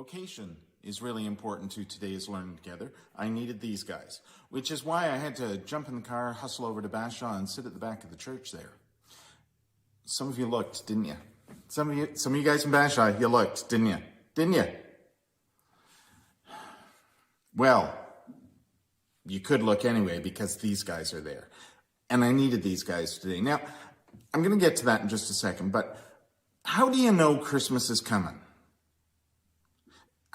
Location is really important to today's learning together. I needed these guys, which is why I had to jump in the car, hustle over to Bashaw, and sit at the back of the church there. Some of you looked, didn't you? Some of you guys in Bashaw, you looked, didn't you? Didn't you? Well, you could look anyway because these guys are there. And I needed these guys today. Now, I'm going to get to that in just a second, but how do you know Christmas is coming?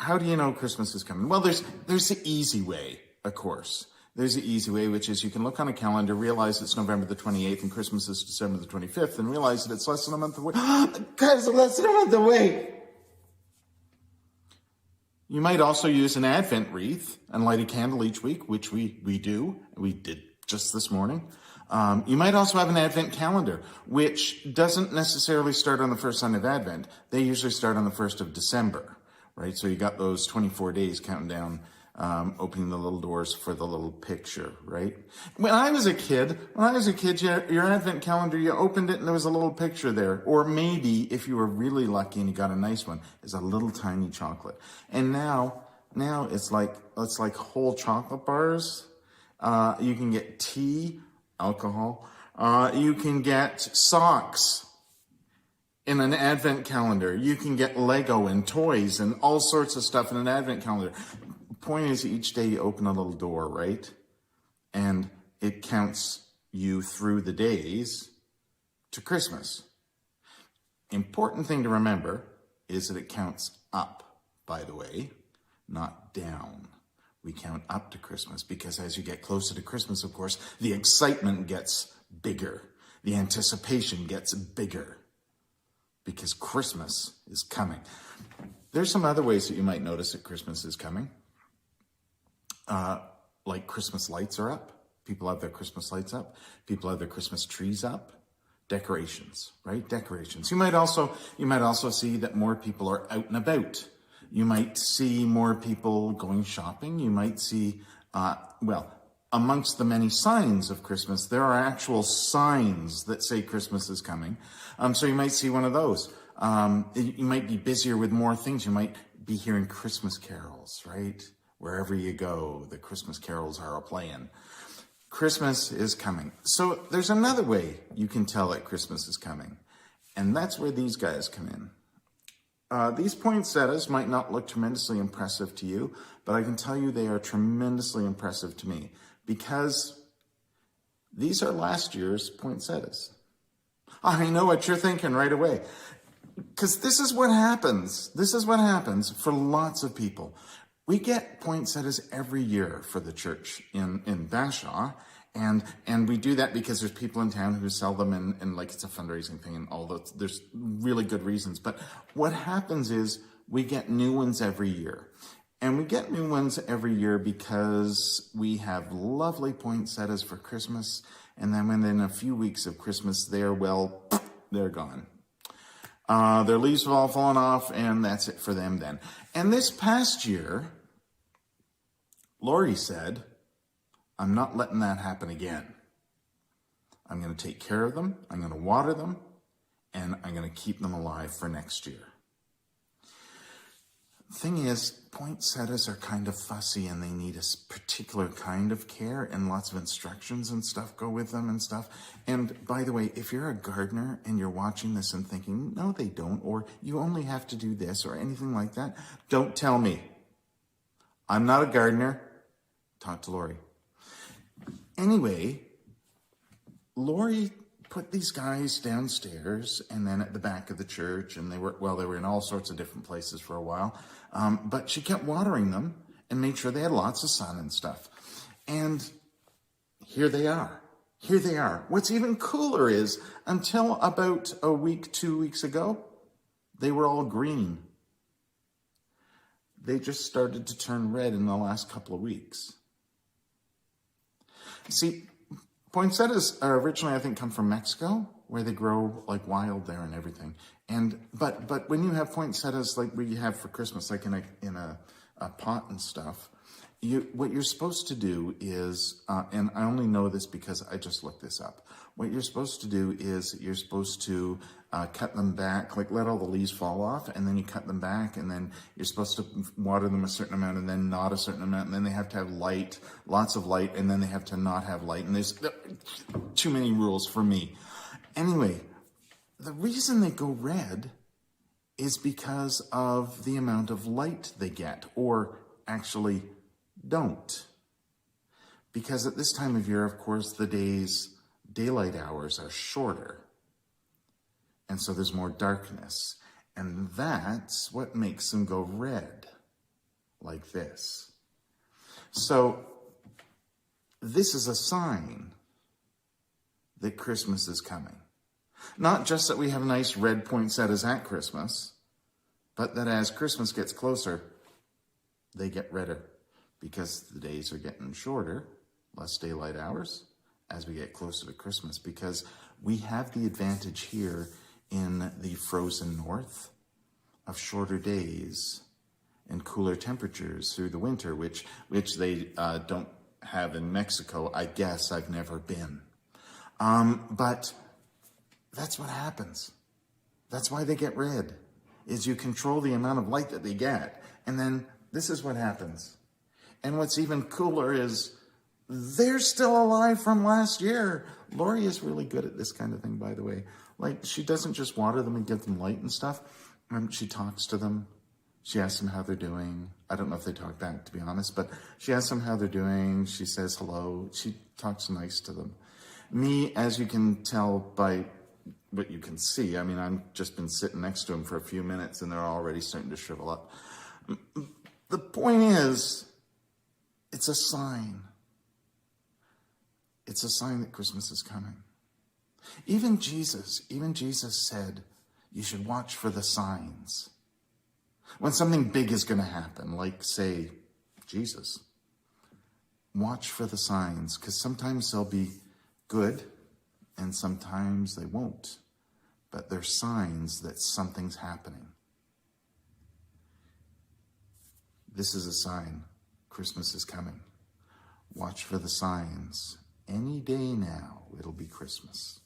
How do you know Christmas is coming? Well, there's the easy way, of course. There's the easy way, which is you can look on a calendar, realize it's November the 28th and Christmas is December the 25th, and realize that it's less than a month away. Guys, less than a month away. You might also use an Advent wreath and light a candle each week, which we do. We did just this morning. You might also have an Advent calendar, which doesn't necessarily start on the first Sunday of Advent. They usually start on the 1st of December, right? So you got those 24 days counting down, opening the little doors for the little picture, right? When I was a kid, your Advent calendar, you opened it and there was a little picture there. Or maybe, if you were really lucky and you got a nice one, is a little tiny chocolate. And now it's like whole chocolate bars. You can get tea, alcohol. You can get socks in an Advent calendar. You can get Lego and toys and all sorts of stuff in an Advent calendar. Point is, each day you open a little door, right? And it counts you through the days to Christmas. Important thing to remember is that it counts up, by the way, not down. We count up to Christmas because as you get closer to Christmas, of course, the excitement gets bigger. The anticipation gets bigger because Christmas is coming. There's some other ways that you might notice that Christmas is coming. Like Christmas lights are up. People have their Christmas lights up. People have their Christmas trees up. Decorations, right? Decorations. You might also see that more people are out and about. You might see more people going shopping. You might see, amongst the many signs of Christmas, there are actual signs that say Christmas is coming. So you might see one of those. You might be busier with more things. You might be hearing Christmas carols, right? Wherever you go, the Christmas carols are a-playing. Christmas is coming. So there's another way you can tell that Christmas is coming. And that's where these guys come in. These poinsettias might not look tremendously impressive to you, but I can tell you they are tremendously impressive to me because these are last year's poinsettias. I know what you're thinking right away. Because this is what happens. This is what happens for lots of people. We get poinsettias every year for the church in Bashaw, and we do that because there's people in town who sell them and like it's a fundraising thing and all those. There's really good reasons. But what happens is we get new ones every year. And we get new ones every year because we have lovely poinsettias for Christmas. And then within a few weeks of Christmas, they're gone. Their leaves have all fallen off, and that's it for them then. And this past year, Lori said, I'm not letting that happen again. I'm going to take care of them, I'm going to water them, and I'm going to keep them alive for next year. The thing is, poinsettias are kind of fussy and they need a particular kind of care and lots of instructions and stuff go with them and stuff. And by the way, if you're a gardener and you're watching this and thinking, no, they don't, or you only have to do this or anything like that, don't tell me. I'm not a gardener. Talk to Lori. Anyway, Lori put these guys downstairs and then at the back of the church, and they were in all sorts of different places for a while. But she kept watering them and made sure they had lots of sun and stuff. And here they are. Here they are. What's even cooler is until about 2 weeks ago, they were all green. They just started to turn red in the last couple of weeks. See, poinsettias are originally, I think, come from Mexico, where they grow like wild there and everything. But when you have poinsettias like we have for Christmas, like in a pot and stuff, what you're supposed to do is, and I only know this because I just looked this up. What you're supposed to do is you're supposed to cut them back, like let all the leaves fall off, and then you cut them back, and then you're supposed to water them a certain amount, and then not a certain amount, and then they have to have light, lots of light, and then they have to not have light. And there's too many rules for me. Anyway, the reason they go red is because of the amount of light they get, or actually don't. Because at this time of year, of course, the daylight hours are shorter. And so there's more darkness. And that's what makes them go red, like this. So this is a sign that Christmas is coming. Not just that we have nice red poinsettias at Christmas, but that as Christmas gets closer, they get redder because the days are getting shorter, less daylight hours as we get closer to Christmas, because we have the advantage here in the frozen north of shorter days and cooler temperatures through the winter, which they don't have in Mexico. I guess I've never been. But that's what happens. That's why they get red, is you control the amount of light that they get. And then this is what happens. And what's even cooler is they're still alive from last year. Lori is really good at this kind of thing, by the way. Like, she doesn't just water them and give them light and stuff. She talks to them. She asks them how they're doing. I don't know if they talk back, to be honest, but she asks them how they're doing. She says hello. She talks nice to them. Me, as you can tell by what you can see, I mean, I've just been sitting next to them for a few minutes and they're already starting to shrivel up. The point is, it's a sign. It's a sign that Christmas is coming. Even Jesus said, you should watch for the signs. When something big is going to happen, like, say, Jesus, watch for the signs, because sometimes they'll be good and sometimes they won't. But they're signs that something's happening. This is a sign. Christmas is coming. Watch for the signs. Any day now, it'll be Christmas.